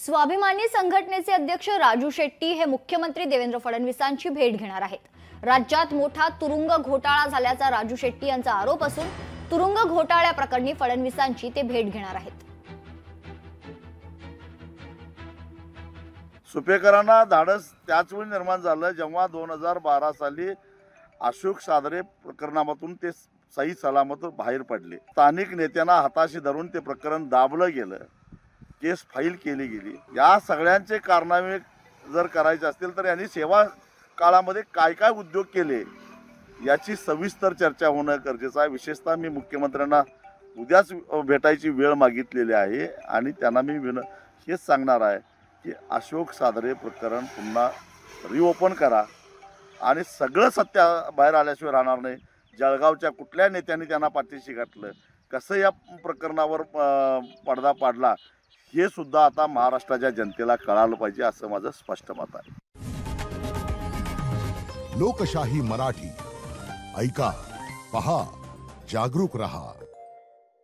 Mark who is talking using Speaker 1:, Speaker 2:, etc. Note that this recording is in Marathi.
Speaker 1: स्वाभिमानी संघटनेचे अध्यक्ष राजू शेट्टी हे मुख्यमंत्री देवेंद्र फडणवीसांची भेट घेणार आहेत। राज्यात मोठा तुरुंग घोटाळा झाल्याचा राजू शेट्टी यांचा आरोप असून तुरुंग घोटाळ्याप्रकरणी फडणवीसांची ते भेट घेणार आहेत।
Speaker 2: सुपेकरांना धाडस त्याच वेळी निर्माण झालं जेव्हा 2012 साली अशोक सादरे प्रकरणामधून ते सही सलामत बाहेर पडले। स्थानिक नेत्यांना हाताशी धरून ते प्रकरण दाबलं गेलं, केस फाईल केली गेली। या सगळ्यांचे कारनामे जर करायचे असतील तर यांनी सेवा काळामध्ये काय काय उद्योग केले याची सविस्तर चर्चा होणं गरजेचं आहे। विशेषतः मी मुख्यमंत्र्यांना उद्याच भेटायची वेळ मागितलेली आहे आणि त्यांना मी हेच सांगणार आहे की अशोक सादरे प्रकरण पुन्हा रिओपन करा आणि सगळं सत्य बाहेर आल्याशिवाय राहणार नाही। जळगावच्या कुठल्या नेत्यांनी त्यांना पाठीशी घातलं, कसं या प्रकरणावर पडदा पाडला हे सुद्धा आता महाराष्ट्राच्या जनतेला कळालं पाहिजे असं माझं स्पष्ट मत आहे।
Speaker 3: लोकशाही मराठी ऐका, पहा, जागरूक रहा।